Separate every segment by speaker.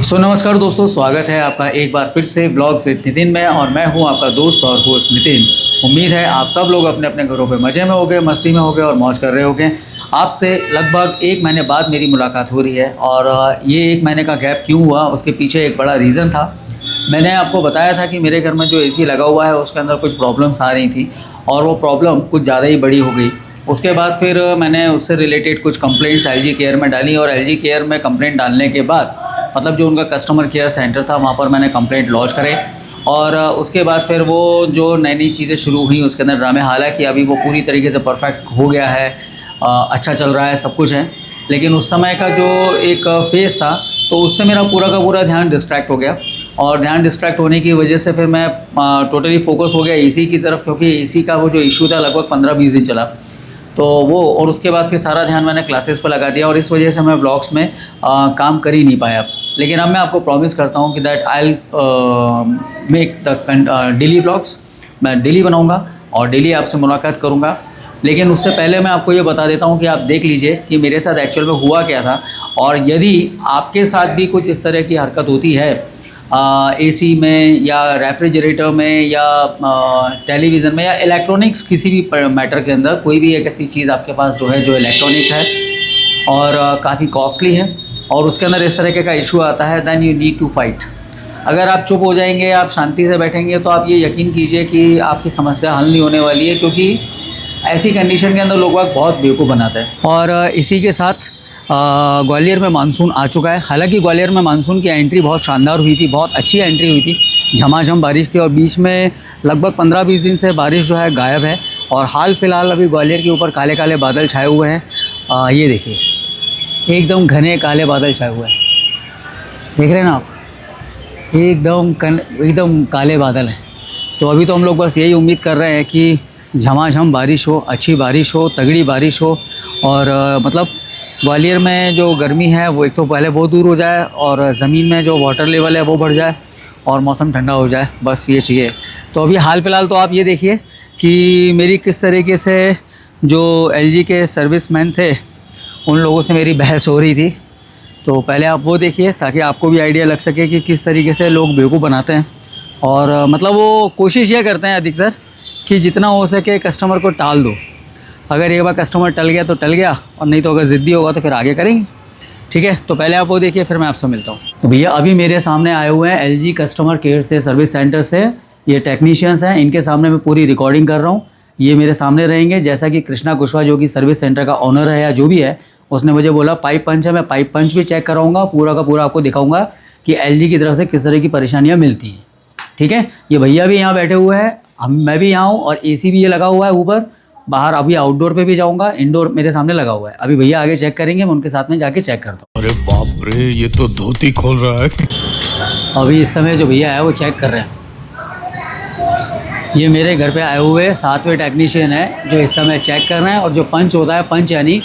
Speaker 1: नमस्कार दोस्तों, स्वागत है आपका एक बार फिर से ब्लॉग से नितिन में। और मैं हूं आपका दोस्त और होस्ट नितिन। उम्मीद है आप सब लोग अपने अपने घरों पे मज़े में होंगे, मस्ती में होंगे और मौज कर रहे होंगे। आपसे लगभग 1 महीने बाद मेरी मुलाकात हो रही है और ये 1 महीने का गैप क्यों हुआ, उसके पीछे एक बड़ा रीज़न था। मैंने आपको बताया था कि मेरे घर में जो एसी लगा हुआ है उसके अंदर कुछ प्रॉब्लम्स आ रही थी और वो प्रॉब्लम कुछ ज़्यादा ही बड़ी हो गई। उसके बाद फिर मैंने उससे रिलेटेड कुछ कंप्लेंट्स एलजी केयर में डाली और एलजी केयर में कंप्लेंट डालने के बाद मतलब जो उनका कस्टमर केयर सेंटर था वहाँ पर मैंने कंप्लेंट लॉन्च करे। और उसके बाद फिर वो जो नई नई चीज़ें शुरू हुई उसके अंदर ड्रामे, हालांकि अभी वो पूरी तरीके से परफेक्ट हो गया है, अच्छा चल रहा है, सब कुछ है। लेकिन उस समय का जो एक फेज़ था तो उससे मेरा पूरा का पूरा ध्यान डिस्ट्रैक्ट हो गया और ध्यान डिस्ट्रैक्ट होने की वजह से फिर मैं टोटली फोकस हो गया एसी की तरफ, क्योंकि एसी का वो जो इशू था लगभग 15-20 दिन चला तो वो। और उसके बाद फिर सारा ध्यान मैंने क्लासेस पर लगा दिया और इस वजह से मैं ब्लॉग्स में काम कर ही नहीं पाया। लेकिन अब मैं आपको प्रॉमिस करता हूँ कि that I will make the daily blogs. मैं डेली बनाऊँगा और डेली आपसे मुलाकात करूँगा। लेकिन उससे पहले मैं आपको ये बता देता हूँ कि आप देख लीजिए कि मेरे साथ एक्चुअल में हुआ क्या था। और यदि आपके साथ भी कुछ इस तरह की हरकत होती है एसी में या रेफ्रिजरेटर में या टेलीविज़न में या इलेक्ट्रॉनिक्स किसी भी मैटर के अंदर, कोई भी एक ऐसी चीज़ आपके पास जो है जो इलेक्ट्रॉनिक है और काफ़ी कॉस्टली है और उसके अंदर इस तरीके का इशू आता है, then you need to fight. अगर आप चुप हो जाएंगे, आप शांति से बैठेंगे तो आप ये यकीन कीजिए कि आपकी समस्या हल नहीं होने वाली है, क्योंकि ऐसी कंडीशन के अंदर लोग बहुत बेवकूफ़ बनाते हैं। और इसी के साथ ग्वालियर में मानसून आ चुका है। हालांकि ग्वालियर में मानसून की एंट्री बहुत शानदार हुई थी, बहुत अच्छी एंट्री हुई थी, झमाझम बारिश थी और बीच में लगभग 15-20 दिन से बारिश जो है गायब है। और हाल फिलहाल अभी ग्वालियर के ऊपर काले काले बादल छाए हुए हैं। ये देखिए, एकदम घने काले बादल छाए हुए हैं, देख रहे हैं ना आप, एकदम काले बादल हैं। तो अभी तो हम लोग बस यही उम्मीद कर रहे हैं कि झमाझम बारिश हो, अच्छी बारिश हो, तगड़ी बारिश हो और मतलब ग्वालियर में जो गर्मी है वो एक तो पहले बहुत दूर हो जाए और ज़मीन में जो वाटर लेवल है वो बढ़ जाए और मौसम ठंडा हो जाए, बस ये चाहिए। तो अभी हाल फ़िलहाल तो आप ये देखिए कि मेरी किस तरीके से जो एलजी के सर्विसमैन थे उन लोगों से मेरी बहस हो रही थी। तो पहले आप वो देखिए ताकि आपको भी आइडिया लग सके कि किस तरीके से लोग बेवकूफ़ बनाते हैं। और मतलब वो कोशिश ये करते हैं अधिकतर कि जितना हो सके कस्टमर को टाल दो। अगर एक बार कस्टमर टल गया तो टल गया, और नहीं तो अगर ज़िद्दी होगा तो फिर आगे करेंगे। ठीक है, तो पहले आप वो देखिए, फिर मैं आपसे मिलता हूँ। तो भैया अभी मेरे सामने आए हुए हैं एलजी कस्टमर केयर से, सर्विस सेंटर से। ये टेक्नीशियंस हैं, इनके सामने मैं पूरी रिकॉर्डिंग कर रहा हूँ। ये मेरे सामने रहेंगे, जैसा कि कृष्णा कुशवाहा जो कि सर्विस सेंटर का ऑनर है या जो भी है, उसने मुझे बोला पाइप पंच है। मैं पाइप पंच भी चेक कराऊँगा, पूरा का पूरा आपको दिखाऊँगा कि एलजी की तरफ से किस तरह की परेशानियाँ मिलती हैं। ठीक है, ये भैया भी यहाँ बैठे हुए हैं, मैं भी यहाँ हूँ और एसी भी ये लगा हुआ है ऊपर। बाहर अभी आउटडोर पे भी जाऊंगा, इंडोर मेरे सामने लगा हुआ है। अभी भैया आगे चेक करेंगे, मैं उनके साथ में जाके चेक करता हूँ।
Speaker 2: अरे बाप रे, ये तो धोती खोल रहा है।
Speaker 1: अभी इस समय जो भैया है वो चेक कर रहे हैं। ये मेरे घर पे आए हुए 7वें टेक्नीशियन है जो इस समय चेक कर रहे हैं। और जो पंच होता है, पंच यानी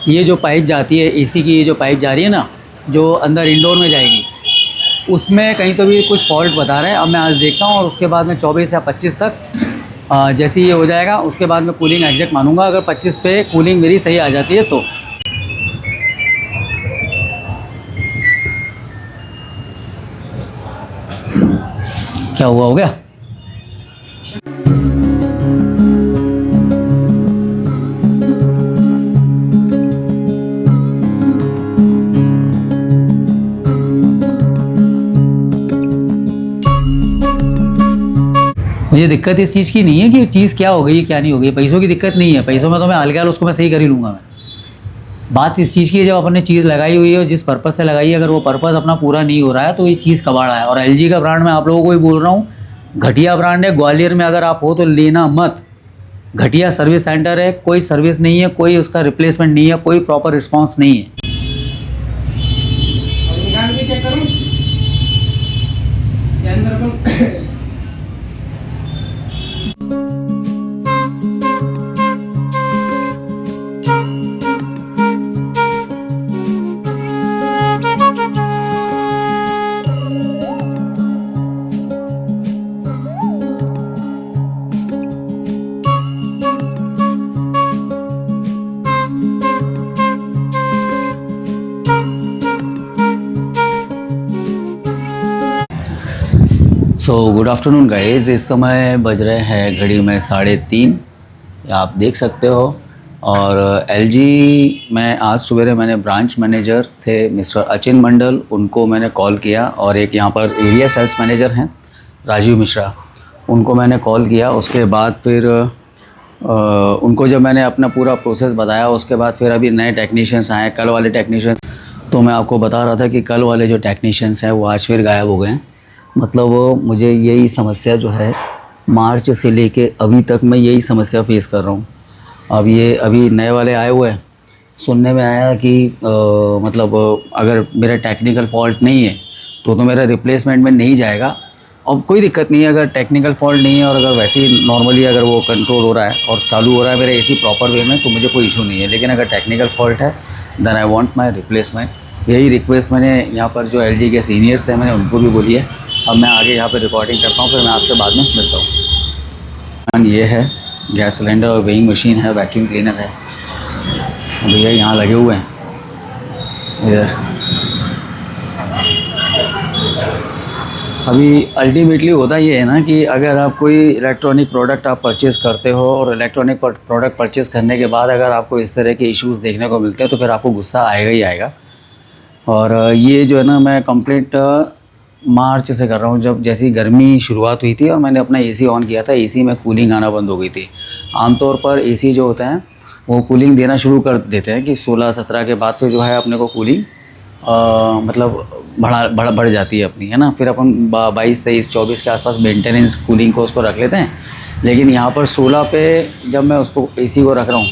Speaker 1: ये जो पाइप जाती है एसी की, ये जो पाइप जा रही है ना जो अंदर इंडोर में जाएगी, उसमें कहीं तो भी कुछ फॉल्ट बता रहे हैं। अब मैं आज देखता हूँ और उसके बाद में 24 या 25 तक जैसे ये हो जाएगा उसके बाद मैं कूलिंग एग्जैक्ट मानूंगा। अगर 25 पे कूलिंग मेरी सही आ जाती है तो क्या हुआ, हो गया। मुझे दिक्कत इस चीज़ की नहीं है कि चीज़ क्या हो गई क्या नहीं हो गई, पैसों की दिक्कत नहीं है। पैसों में तो मैं हाल उसको मैं सही कर ही लूँगा। मैं बात इस चीज़ की है, जब अपन ने चीज़ लगाई हुई है जिस पर्पज़ से लगाई है, अगर वो पर्पज़ अपना पूरा नहीं हो रहा है तो ये चीज़ कबाड़ा है। और एलजी का ब्रांड मैं आप लोगों को ही बोल रहा हूँ, घटिया ब्रांड है। ग्वालियर में अगर आप हो तो लेना मत। घटिया सर्विस सेंटर है, कोई सर्विस नहीं है, कोई उसका रिप्लेसमेंट नहीं है, कोई प्रॉपर रिस्पॉन्स नहीं है। चेक करूँ सो गुड आफ्टरनून गाइस। इस समय बज रहे हैं घड़ी में 3:30, आप देख सकते हो। और एलजी में आज सवेरे मैंने ब्रांच मैनेजर थे मिस्टर अचिन मंडल, उनको मैंने कॉल किया, और एक यहाँ पर एरिया सेल्स मैनेजर हैं राजीव मिश्रा, उनको मैंने कॉल किया। उसके बाद फिर उनको जब मैंने अपना पूरा प्रोसेस बताया, उसके बाद फिर अभी नए टेक्नीशियंस आए, कल वाले टेक्नीशियंस। तो मैं आपको बता रहा था कि कल वाले जो टेक्नीशियंस हैं वो आज फिर गायब हो गए हैं। मतलब मुझे यही समस्या जो है मार्च से लेके अभी तक मैं यही समस्या फेस कर रहा हूँ। अब ये अभी नए वाले आए हुए हैं, सुनने में आया कि मतलब अगर मेरा टेक्निकल फॉल्ट नहीं है तो मेरा रिप्लेसमेंट में नहीं जाएगा। अब कोई दिक्कत नहीं है अगर टेक्निकल फॉल्ट नहीं है, और अगर वैसे ही नॉर्मली अगर वो कंट्रोल हो रहा है और चालू हो रहा है मेरा एसी प्रॉपर वे में, तो मुझे कोई इशू नहीं है। लेकिन अगर टेक्निकल फॉल्ट है then I want my replacement. यही रिक्वेस्ट मैंने यहाँ पर जो एलजी के सीनियर्स थे मैंने उनको भी बोली है। अब मैं आगे यहाँ पे रिकॉर्डिंग करता हूँ, फिर मैं आपसे बाद में मिलता हूँ। ये है गैस सिलेंडर और वेइंग मशीन है, वैक्यूम क्लीनर है, भैया यहाँ लगे हुए हैं इधर। अभी अल्टीमेटली होता ये है ना कि अगर आप कोई इलेक्ट्रॉनिक प्रोडक्ट आप परचेज़ करते हो, और इलेक्ट्रॉनिक प्रोडक्ट परचेज़ करने के बाद अगर आपको इस तरह के इश्यूज़ देखने को मिलते हैं तो फिर आपको गुस्सा आएगा ही आएगा। और ये जो है ना, मैं कंप्लीट मार्च से कर रहा हूँ, जब जैसी गर्मी शुरुआत हुई थी और मैंने अपना एसी ऑन किया था, एसी में कूलिंग आना बंद हो गई थी। आमतौर पर एसी जो होता है वो कूलिंग देना शुरू कर देते हैं कि 16-17 के बाद फिर जो है अपने को कूलिंग मतलब बढ़ जाती है अपनी, है ना। फिर अपन 22, 23, 24 के आसपास मेंटेनेंस कूलिंग को उसको रख लेते हैं। लेकिन यहाँ पर 16 पे जब मैं उसको एसी को रख रहा हूँ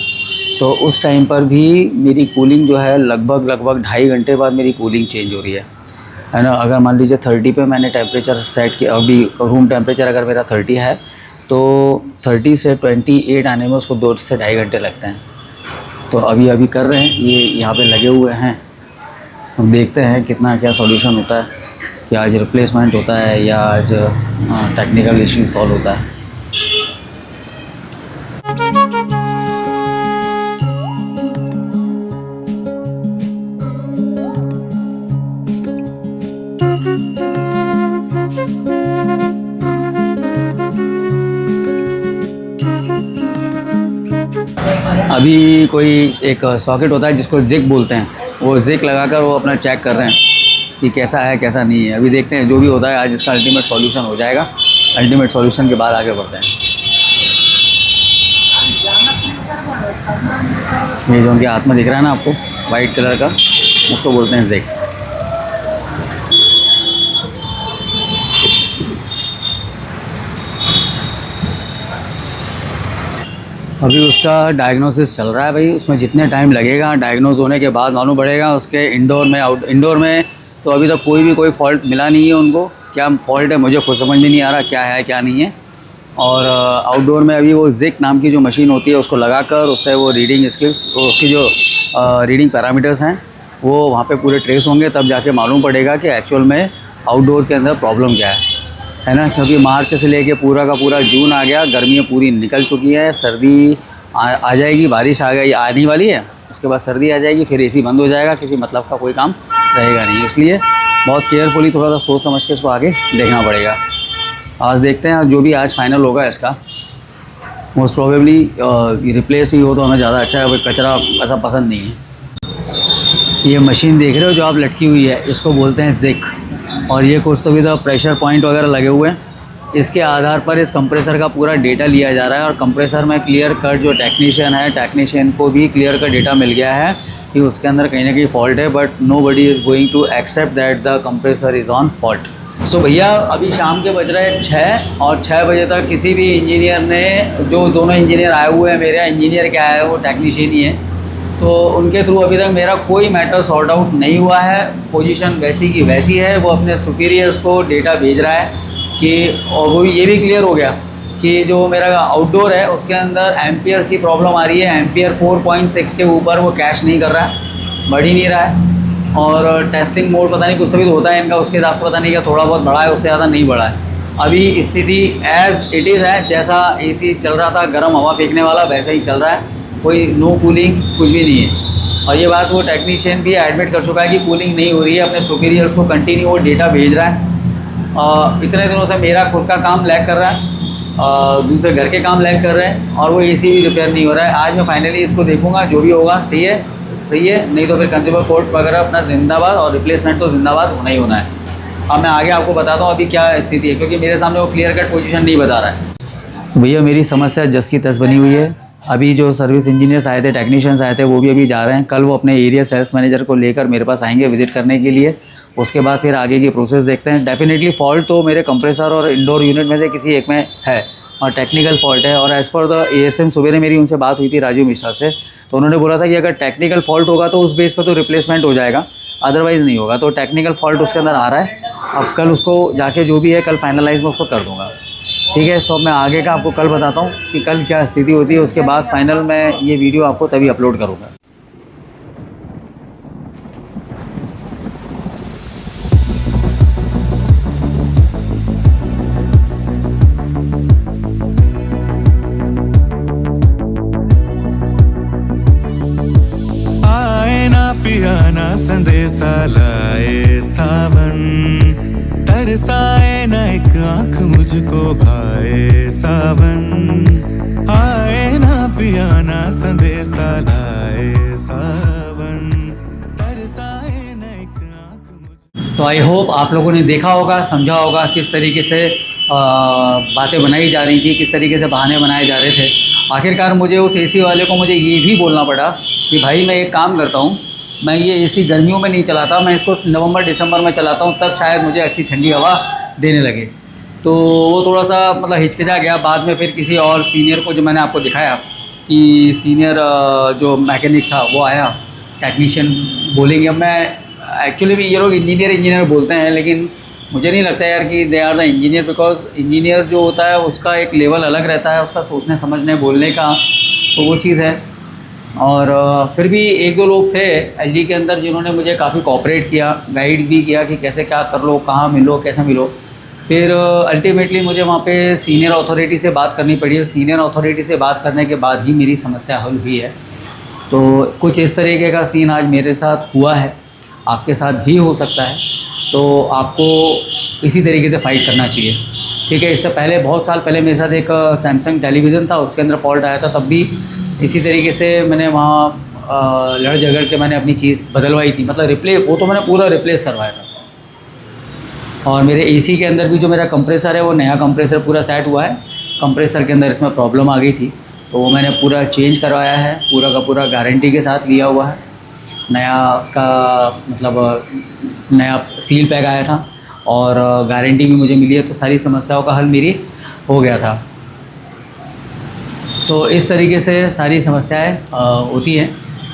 Speaker 1: तो उस टाइम पर भी मेरी कूलिंग जो है लगभग 2.5 घंटे बाद मेरी कूलिंग चेंज हो रही है ना। अगर मान लीजिए 30 पे मैंने टेम्परेचर सेट किया, अभी रूम टेम्परेचर अगर मेरा 30 है तो 30 से 28 आने में उसको 2 से 2.5 घंटे लगते हैं। तो अभी कर रहे हैं, ये यहाँ पे लगे हुए हैं। हम देखते हैं कितना क्या सॉल्यूशन होता है, कि आज रिप्लेसमेंट होता है या आज टेक्निकल इशू सॉल्व होता है। अभी कोई एक सॉकेट होता है जिसको जिक बोलते हैं, वो जिक लगाकर वो अपना चेक कर रहे हैं कि कैसा है कैसा नहीं है। अभी देखते हैं जो भी होता है, आज इसका अल्टीमेट सॉल्यूशन हो जाएगा। अल्टीमेट सॉल्यूशन के बाद आगे बढ़ते हैं। ये जो उनके हाथ में दिख रहा है ना आपको वाइट कलर का, उसको बोलते हैं जिक। अभी उसका डायग्नोसिस चल रहा है भाई, उसमें जितने टाइम लगेगा डायग्नोज होने के बाद मालूम पड़ेगा उसके इंडोर में तो अभी तक कोई फॉल्ट मिला नहीं है उनको। क्या फॉल्ट है मुझे खुद समझ में नहीं आ रहा, क्या है क्या नहीं है। और आउटडोर में अभी वो जिक नाम की जो मशीन होती है उसको लगाकर उससे वो रीडिंग स्किल्स, उसकी जो रीडिंग पैरामीटर्स हैं वो वहाँ पे पूरे ट्रेस होंगे, तब जाके मालूम पड़ेगा कि एक्चुअल में आउटडोर के अंदर प्रॉब्लम क्या है ना। क्योंकि मार्च से लेके पूरा का पूरा जून आ गया, गर्मियाँ पूरी निकल चुकी है, सर्दी आ जाएगी, बारिश आने वाली है, उसके बाद सर्दी आ जाएगी, फिर एसी बंद हो जाएगा, किसी मतलब का कोई काम रहेगा नहीं। इसलिए बहुत केयरफुली थोड़ा सा सोच समझ के इसको आगे देखना पड़ेगा। आज देखते हैं जो भी आज फाइनल होगा इसका, मोस्ट प्रोबेबली रिप्लेस ही हो तो हमें ज़्यादा अच्छा है, कोई कचरा ऐसा पसंद नहीं है। ये मशीन देख रहे हो जो आप लटकी हुई है, इसको बोलते हैं जिक, और ये कुछ तो भी तो प्रेशर पॉइंट वगैरह लगे हुए हैं। इसके आधार पर इस कंप्रेसर का पूरा डेटा लिया जा रहा है, और कंप्रेसर में क्लियर कट जो टेक्नीशियन को भी क्लियर कट डेटा मिल गया है कि उसके अंदर कहीं ना कहीं फॉल्ट है, but nobody is going to accept that the compressor is on fault. So भैया अभी शाम के बज रहे हैं 6, और 6 बजे तक किसी भी इंजीनियर ने, जो दोनों इंजीनियर आए हुए हैं, मेरा इंजीनियर क्या है वो टेक्नीशियन ही है, तो उनके थ्रू अभी तक मेरा कोई मैटर सॉर्ट आउट नहीं हुआ है। पोजीशन वैसी की वैसी है, वो अपने सुपीरियर्स को डेटा भेज रहा है कि, और वो ये भी क्लियर हो गया कि जो मेरा आउटडोर है उसके अंदर एम्पियर्स की प्रॉब्लम आ रही है। एम्पियर 4.6 के ऊपर वो कैश नहीं कर रहा है, बढ़ ही नहीं रहा है। और टेस्टिंग मोड पता नहीं कुछ भी तो होता है इनका, उसके हिसाब से पता नहीं क्या थोड़ा बहुत बढ़ा है, उससे ज़्यादा नहीं बढ़ा है। अभी स्थिति एज़ इट इज़ है, जैसा एसी चल रहा था गर्म हवा फेंकने वाला वैसा ही चल रहा है, कोई नो कूलिंग कुछ भी नहीं है। और ये बात वो टेक्नीशियन भी एडमिट कर चुका है कि कूलिंग नहीं हो रही है, अपने सुपीरियर्स को कंटिन्यू वो डेटा भेज रहा है। इतने दिनों से मेरा खुद का काम लैग कर रहा है, दूसरे घर के काम लैग कर रहे हैं और वो एसी भी रिपेयर नहीं हो रहा है। आज मैं फाइनली इसको देखूंगा, जो भी होगा सही है नहीं तो फिर कंज्यूमर कोर्ट वगैरह अपना जिंदाबाद और रिप्लेसमेंट तो जिंदाबाद होना ही होना है। अब मैं आगे आपको बताता हूँ अभी क्या स्थिति है, क्योंकि मेरे सामने वो क्लियर कट पोजीशन नहीं बता रहा है। भैया मेरी समस्या जस की तस बनी हुई है। अभी जो सर्विस इंजीनियर्स आए थे, टेक्नीशियंस आए थे, वो भी अभी जा रहे हैं। कल वो अपने एरिया सेल्स मैनेजर को लेकर मेरे पास आएंगे विजिट करने के लिए। उसके बाद फिर आगे की प्रोसेस देखते हैं। डेफिनेटली फॉल्ट तो मेरे कंप्रेसर और इंडोर यूनिट में से किसी एक में है और टेक्निकल फॉल्ट है। और एज़ पर द ASM सुबह मेरी उनसे बात हुई थी राजू मिश्रा से, तो उन्होंने बोला था कि अगर टेक्निकल फॉल्ट होगा तो उस बेस पर तो रिप्लेसमेंट हो जाएगा, अदरवाइज़ नहीं होगा। तो टेक्निकल फॉल्ट उसके अंदर आ रहा है। अब कल उसको जाके जो भी है कल फाइनलाइज मैं उसको कर दूँगा। ठीक है, तो मैं आगे का आपको कल बताता हूँ कि कल क्या स्थिति होती है। उसके बाद फाइनल मैं ये वीडियो आपको तभी अपलोड करूँगा।
Speaker 3: पियाना संदेशा लाए सावन, तरसाए न एक आँख मुझको भाए सावन। आए ना पियाना संदेशा लाए सावन, तरसाए न एक आँख मुझको।
Speaker 1: तो आई होप आप लोगों ने देखा होगा, समझा होगा किस तरीके से बातें बनाई जा रही थी, किस तरीके से बहाने बनाए जा रहे थे। आखिरकार मुझे उस AC वाले को मुझे ये भी बोलना पड़ा कि भाई मैं एक काम करता हूँ, मैं ये AC गर्मियों में नहीं चलाता, मैं इसको नवंबर दिसंबर में चलाता हूँ, तब शायद मुझे ऐसी ठंडी हवा देने लगे। तो वो थोड़ा सा मतलब हिचकिचा गया। बाद में फिर किसी और सीनियर को, जो मैंने आपको दिखाया कि सीनियर जो मैकेनिक था वो आया, टेक्नीशियन बोलेंगे। अब मैं एक्चुअली भी ये लोग इंजीनियर बोलते हैं, लेकिन मुझे नहीं लगता यार कि they are the engineer, because engineer जो होता है उसका एक लेवल अलग रहता है, उसका सोचने समझने बोलने का, तो वो चीज़ है। और फिर भी एक दो लोग थे LG के अंदर जिन्होंने मुझे काफ़ी कोऑपरेट किया, गाइड भी किया कि कैसे क्या कर लो, कहाँ मिलो, कैसे मिलो। फिर अल्टीमेटली मुझे वहाँ पे सीनियर अथॉरिटी से बात करनी पड़ी। सीनियर अथॉरिटी से बात करने के बाद ही मेरी समस्या हल हुई है। तो कुछ इस तरीके का सीन आज मेरे साथ हुआ है, आपके साथ भी हो सकता है। तो आपको इसी तरीके से फाइट करना चाहिए। ठीक है, इससे पहले बहुत साल पहले मेरे साथ एक सैमसंग टेलीविज़न था, उसके अंदर फॉल्ट आया था, तब भी इसी तरीके से मैंने वहाँ लड़ झगड़ के मैंने अपनी चीज़ बदलवाई थी, मतलब वो तो मैंने पूरा रिप्लेस करवाया था। और मेरे AC के अंदर भी जो मेरा कंप्रेसर है वो नया कंप्रेसर पूरा सेट हुआ है। कंप्रेसर के अंदर इसमें प्रॉब्लम आ गई थी, तो वो मैंने पूरा चेंज करवाया है, पूरा का पूरा गारंटी के साथ लिया हुआ है। नया उसका मतलब नया सील पैक आया था और गारंटी भी मुझे मिली है, तो सारी समस्याओं का हल मेरी हो गया था। तो इस तरीके से सारी समस्याएं होती हैं।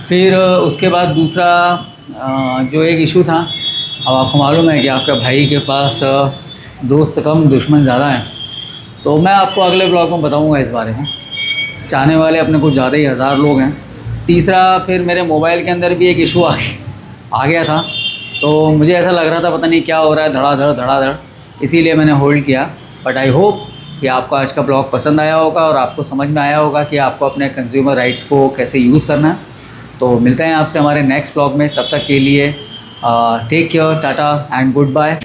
Speaker 1: फिर उसके बाद दूसरा जो एक इशू था, अब आपको मालूम है कि आपके भाई के पास दोस्त कम दुश्मन ज़्यादा हैं, तो मैं आपको अगले ब्लॉग में बताऊंगा इस बारे में। चाहने वाले अपने कुछ ज़्यादा ही 1000 लोग हैं। तीसरा, फिर मेरे मोबाइल के अंदर भी एक इशू आ गया था, तो मुझे ऐसा लग रहा था पता नहीं क्या हो रहा है, धड़ाधड़, इसीलिए मैंने होल्ड किया। बट आई होप कि आपको आज का ब्लॉग पसंद आया होगा और आपको समझ में आया होगा कि आपको अपने कंज्यूमर राइट्स को कैसे यूज़ करना है। तो मिलते हैं आपसे हमारे नेक्स्ट ब्लॉग में, तब तक के लिए take care, tata and good bye.